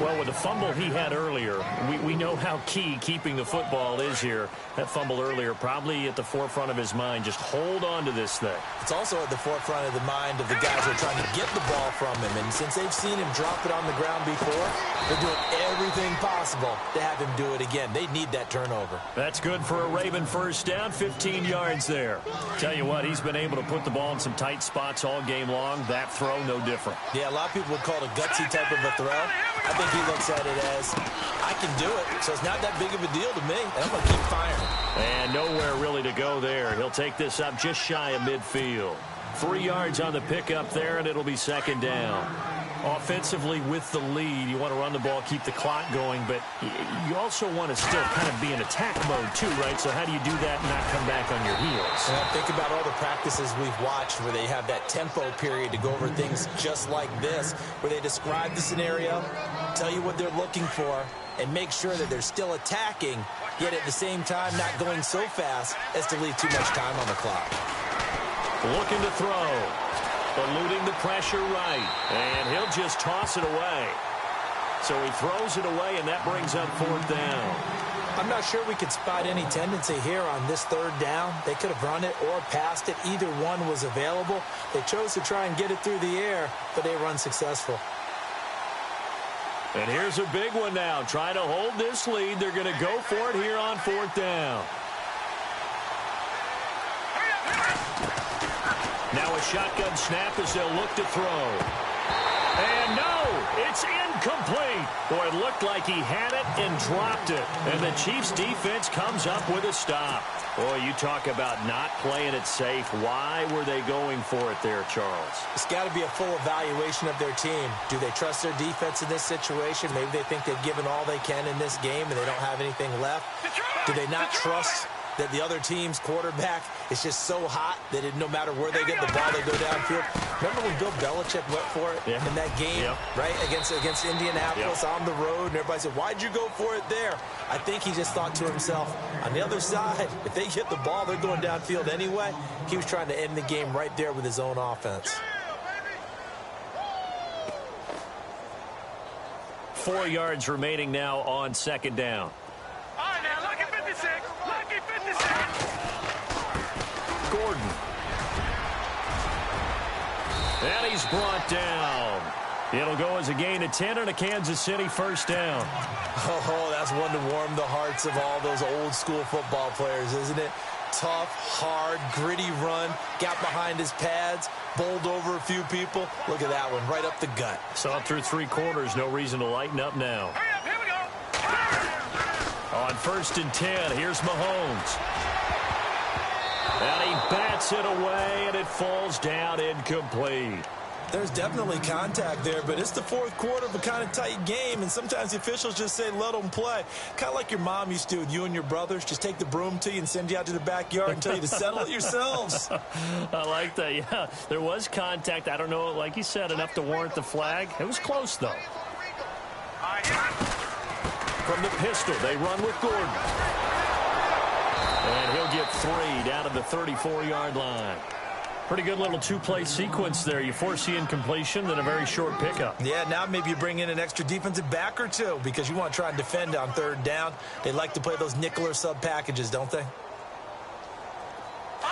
Well, with the fumble he had earlier, we know how key keeping the football is here. That fumble earlier probably at the forefront of his mind. Just hold on to this thing.
It's also at the forefront of the mind of the guys who are trying to get the ball from him. And since they've seen him drop it on the ground before, they're doing everything possible to have him do it again. They need that turnover.
That's good for a Raven first down, 15 yards there. Tell you what, he's been able to put the ball in some tight spots all game long. That throw, no different.
Yeah, a lot of people would call it a gutsy type of a throw. I think he looks at it as, I can do it, so it's not that big of a deal to me, and I'm going to keep firing.
And nowhere really to go there. He'll take this up just shy of midfield. 3 yards on the pickup there, and it'll be second down. Offensively with the lead, you want to run the ball, keep the clock going, but you also want to still kind of be in attack mode too, right? So how do you do that and not come back on your heels?
Well, think about all the practices we've watched where they have that tempo period to go over things just like this, where they describe the scenario, tell you what they're looking for, and make sure that they're still attacking, yet at the same time not going so fast as to leave too much time on the clock.
Looking to throw. Eluding the pressure right. And he'll just toss it away. So he throws it away, and that brings up fourth down.
I'm not sure we could spot any tendency here on this third down. They could have run it or passed it. Either one was available. They chose to try and get it through the air, but they were unsuccessful.
And here's a big one now. Trying to hold this lead. They're going to go for it here on fourth down. Now a shotgun snap as they'll look to throw.
And no, it's incomplete. Boy, it looked like he had it and dropped it. And the Chiefs defense comes up with a stop. Boy, you talk about not playing it safe. Why were they going for it there, Charles?
It's got to be a full evaluation of their team. Do they trust their defense in this situation? Maybe they think they've given all they can in this game and they don't have anything left. Do they not trust that the other team's quarterback is just so hot that no matter where they get the ball, they go downfield? Remember when Bill Belichick went for it in that game, right, against Indianapolis on the road, and everybody said, why'd you go for it there? I think he just thought to himself, on the other side, if they get the ball, they're going downfield anyway. He was trying to end the game right there with his own offense.
4 yards remaining now on second down.
All right, now, lucky 56. Lucky 56.
Gordon. And he's brought down. It'll go as a gain of 10 and a Kansas City first down.
Oh, that's one to warm the hearts of all those old school football players, isn't it? Tough, hard, gritty run. Got behind his pads, bowled over a few people. Look at that one, right up the gut.
Saw it through 3 quarters. No reason to lighten up now.
Hurry up, here we go.
On 1st and 10, here's Mahomes. And he bats it away, and it falls down incomplete.
There's definitely contact there, but it's the 4th quarter of a kind of tight game, and sometimes the officials just say, let them play. Kind of like your mom used to with you and your brothers. Just take the broom to you and send you out to the backyard and tell you to settle it yourselves.
I like that, yeah. There was contact. I don't know, like you said, enough to warrant the flag. It was close, though. From the pistol, they run with Gordon. And he'll get 3 down to the 34-yard line. Pretty good little 2-play sequence there. You force the incompletion, then a very short pickup.
Yeah, now maybe you bring in an extra defensive back or two because you want to try and defend on 3rd down. They like to play those nickel or sub packages, don't they?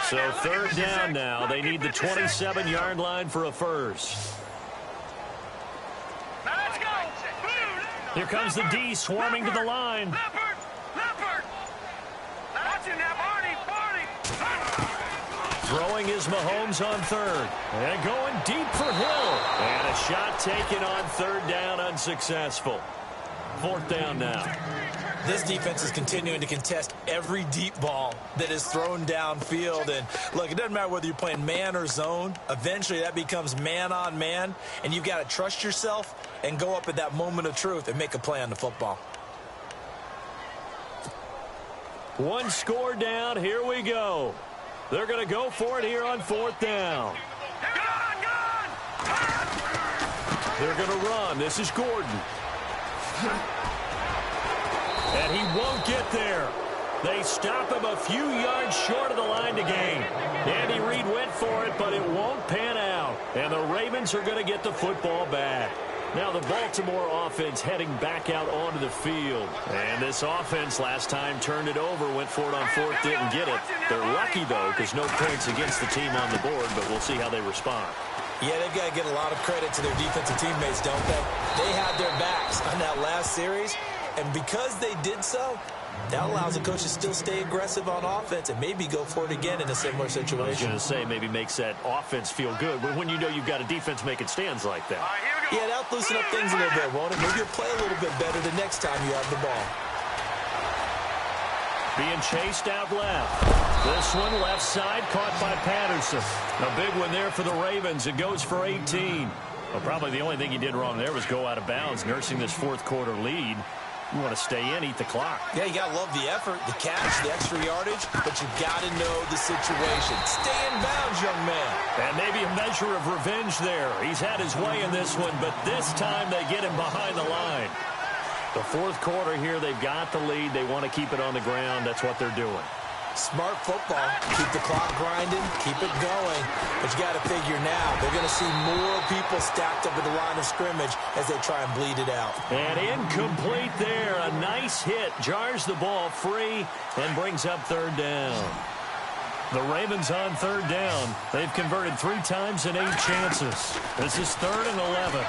So 3rd down now. They need the 27-yard line for a first.
Now let's go.
Here comes the D swarming to the line.
Leopard. That's in there, Barney.
Throwing is Mahomes on 3rd. And going deep for Hill. And a shot taken on 3rd down, unsuccessful. 4th down now.
This defense is continuing to contest every deep ball that is thrown downfield. And, look, it doesn't matter whether you're playing man or zone. Eventually, that becomes man on man. And you've got to trust yourself and go up at that moment of truth and make a play on the football.
1 score down. Here we go. They're going to go for it here on 4th down. They're going to run. This is Gordon. And he won't get there. They stop him a few yards short of the line to gain. Andy Reid went for it, but it won't pan out. And the Ravens are going to get the football back. Now the Baltimore offense heading back out onto the field. And this offense last time turned it over, went for it on 4th, didn't get it. They're lucky, though, because no points against the team on the board, but we'll see how they respond.
Yeah, they've got to get a lot of credit to their defensive teammates, don't they? They had their backs on that last series, and because they did so, that allows the coach to still stay aggressive on offense and maybe go for it again in a similar situation.
I was going to say maybe makes that offense feel good when you know you've got a defense making stands like that.
Yeah, that'll loosen up things a little bit, won't it? Maybe you'll play a little bit better the next time you have the ball.
Being chased out left. This one left side caught by Patterson. A big one there for the Ravens. It goes for 18. Well, probably the only thing he did wrong there was go out of bounds, nursing this 4th quarter lead. You want to stay in, eat the clock.
Yeah, you got to love the effort, the catch, the extra yardage, but you got to know the situation. Stay in bounds, young man.
And maybe a measure of revenge there. He's had his way in this one, but this time they get him behind the line. The 4th quarter here, they've got the lead. They want to keep it on the ground. That's what they're doing.
Smart football. Keep the clock grinding. Keep it going. But you got to figure now, they're going to see more people stacked up at the line of scrimmage as they try and bleed it out.
And incomplete there. A nice hit. Jars the ball free and brings up 3rd down. The Ravens on 3rd down. They've converted 3 times in 8 chances. This is 3rd and 11.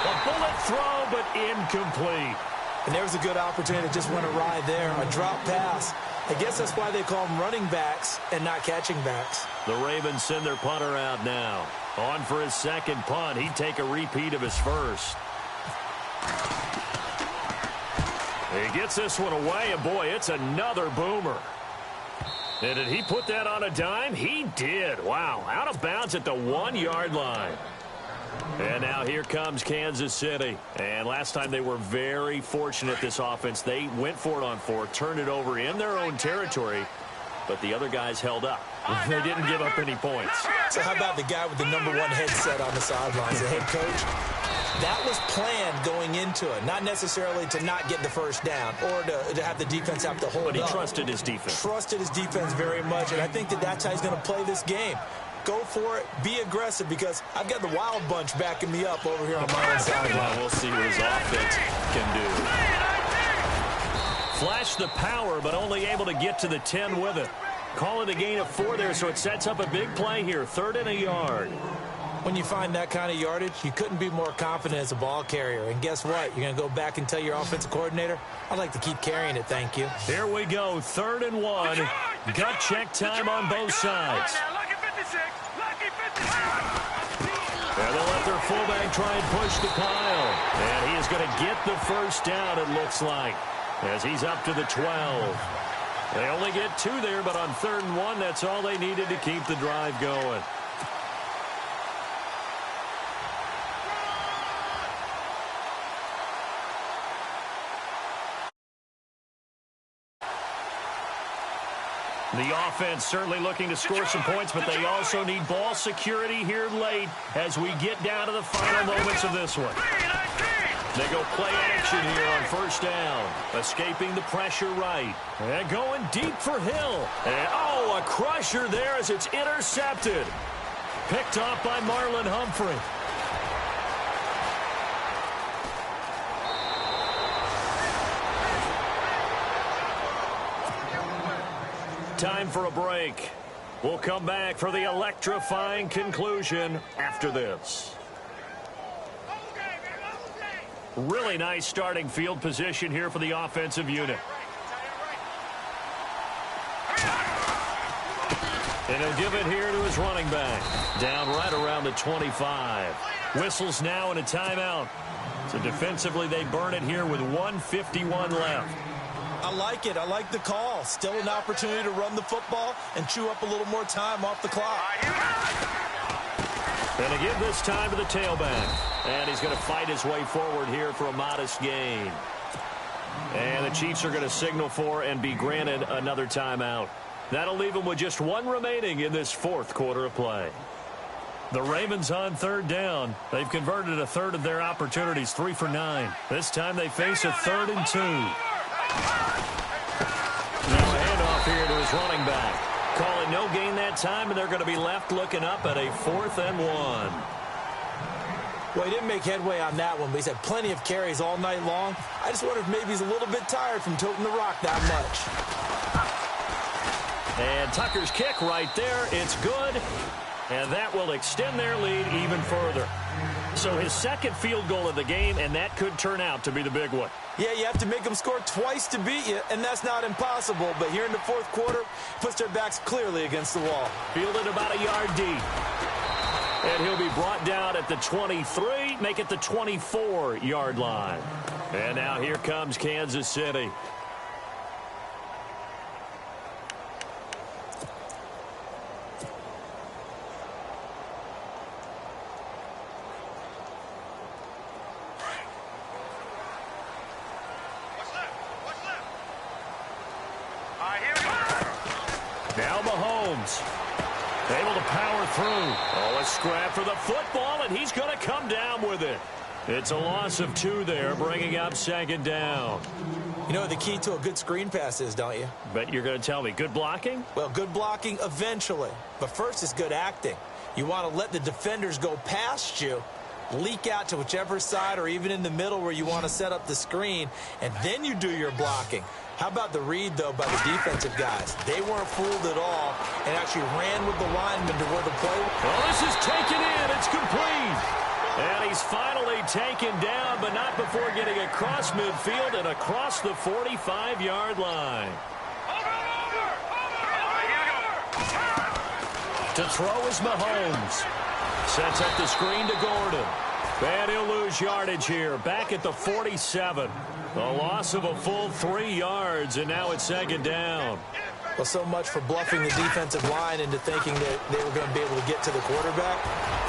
A bullet throw, but incomplete.
And there was a good opportunity that just went awry there. A drop pass. I guess that's why they call them running backs and not catching backs.
The Ravens send their punter out now. On for his second punt. He'd take a repeat of his first. He gets this one away, and boy, it's another boomer. And did he put that on a dime? He did. Wow, out of bounds at the 1-yard line. And now here comes Kansas City. And last time they were very fortunate, this offense. They went for it on 4, turned it over in their own territory, but the other guys held up. They didn't give up any points.
So how about the guy with the #1 headset on the sidelines, the head coach? That was planned going into it, not necessarily to not get the first down or to have the defense have to hold up.
But he trusted his defense.
Trusted his defense very much, and I think that's how he's going to play this game. Go for it. Be aggressive, because I've got the Wild Bunch backing me up over here on my own sideline.
Well, we'll see what his offense can do. Flashed the power, but only able to get to the 10 with it. Call it a gain of 4 there, so it sets up a big play here. 3rd and a yard.
When you find that kind of yardage, you couldn't be more confident as a ball carrier. And guess what? You're going to go back and tell your offensive coordinator, I'd like to keep carrying it, thank you.
Here we go, 3rd and 1. Gut check time on both sides. And they'll let their fullback try and push the pile. And he is going to get the first down, it looks like, as he's up to the 12. They only get 2 there, but on 3rd and 1, that's all they needed to keep the drive going. The offense certainly looking to score some points, but they also need ball security here late as we get down to the final moments of this one. They go play action here on 1st down. Escaping the pressure right. And going deep for Hill. And, oh, a crusher there as it's intercepted. Picked off by Marlon Humphrey. Time for a break. We'll come back for the electrifying conclusion after this. Really nice starting field position here for the offensive unit. And he'll give it here to his running back. Down right around the 25. Whistles now and a timeout. So defensively they burn it here with 1:51 left.
I like it. I like the call. Still an opportunity to run the football and chew up a little more time off the clock.
And to give this time to the tailback. And he's going to fight his way forward here for a modest gain. And the Chiefs are going to signal for and be granted another timeout. That'll leave them with just 1 remaining in this 4th quarter of play. The Ravens on 3rd down. They've converted a 1/3 of their opportunities, 3 for 9. This time they face a 3rd and 2. Now a handoff here to his running back. Calling no gain that time, and they're going to be left looking up at a 4th and 1.
Well, he didn't make headway on that one, but he's had plenty of carries all night long. I just wonder if maybe he's a little bit tired from toting the rock that much.
And Tucker's kick right there. It's good. And that will extend their lead even further. So his 2nd field goal of the game, and that could turn out to be the big one.
Yeah, you have to make them score twice to beat you, and that's not impossible. But here in the 4th quarter, puts their backs clearly against the wall.
Fielded about a yard deep. And he'll be brought down at the 23, make it the 24-yard line. And now here comes Kansas City. Now Mahomes, able to power through. Oh, a scrap for the football, and he's going to come down with it. It's a loss of 2 there, bringing up 2nd down.
You know what the key to a good screen pass is, don't you?
Bet you're going to tell me. Good blocking?
Well, good blocking eventually. But first is good acting. You want to let the defenders go past you, leak out to whichever side or even in the middle where you want to set up the screen, and then you do your blocking. How about the read, though, by the defensive guys? They weren't fooled at all and actually ran with the linemen to where the play was.
Well, this is taken in. It's complete. And he's finally taken down, but not before getting across midfield and across the 45-yard line. To throw is Mahomes. Sets up the screen to Gordon. And he'll lose yardage here. Back at the 47. A loss of a full 3 yards, and now it's second down.
Well, so much for bluffing the defensive line into thinking that they were going to be able to get to the quarterback.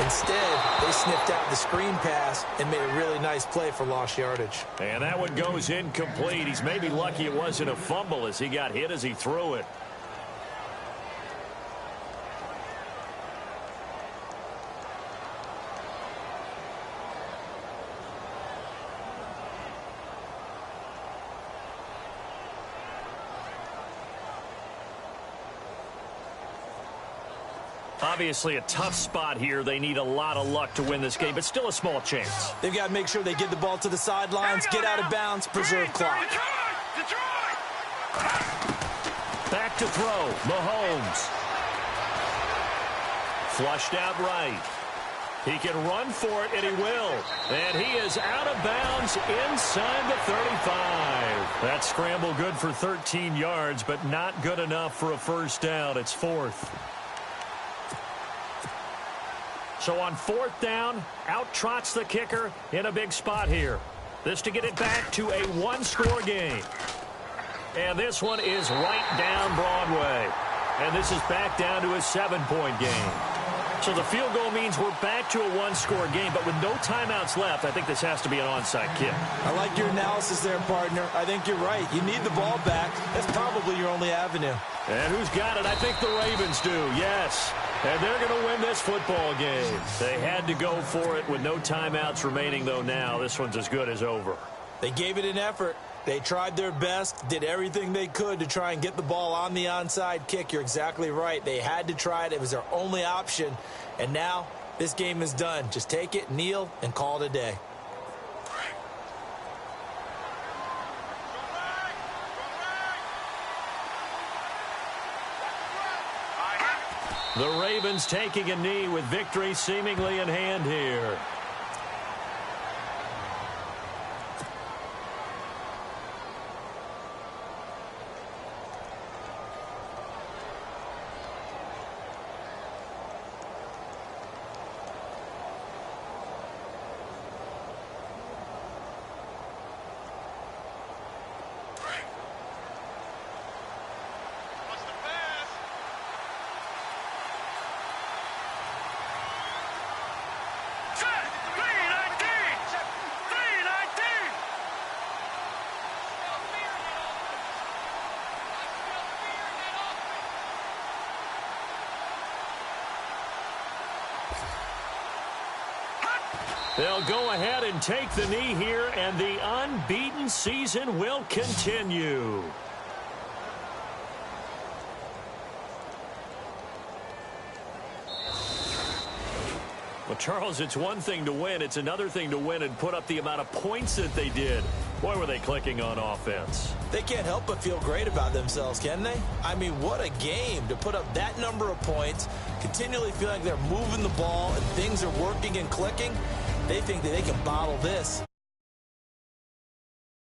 Instead, they sniffed out the screen pass and made a really nice play for lost yardage.
And that one goes incomplete. He's maybe lucky it wasn't a fumble as he got hit as he threw it. Obviously a tough spot here. They need a lot of luck to win this game, but still a small chance.
They've got to make sure they get the ball to the sidelines, get out of bounds, preserve clock.
Back to throw. Mahomes. Flushed out right. He can run for it, and he will. And he is out of bounds inside the 35. That scramble good for 13 yards, but not good enough for a first down. It's fourth. So on fourth down, out trots the kicker in a big spot here. This to get it back to a one-score game. And this one is right down Broadway. And this is back down to a 7-point game. So the field goal means we're back to a one-score game, but with no timeouts left, I think this has to be an onside kick.
I like your analysis there, partner. I think you're right. You need the ball back. That's probably your only avenue.
And who's got it? I think the Ravens do, yes. And they're going to win this football game. They had to go for it with no timeouts remaining, though, now. This one's as good as over.
They gave it an effort. They tried their best, did everything they could to try and get the ball on the onside kick. You're exactly right. They had to try it. It was their only option. And now this game is done. Just take it, kneel, and call it a day.
The Ravens taking a knee with victory seemingly in hand here. They'll go ahead and take the knee here, and the unbeaten season will continue. Well, Charles, it's one thing to win. It's another thing to win and put up the amount of points that they did. Boy, were they clicking on offense.
They can't help but feel great about themselves, can they? I mean, what a game to put up that number of points, continually feel like they're moving the ball and things are working and clicking. They think that they can bottle this.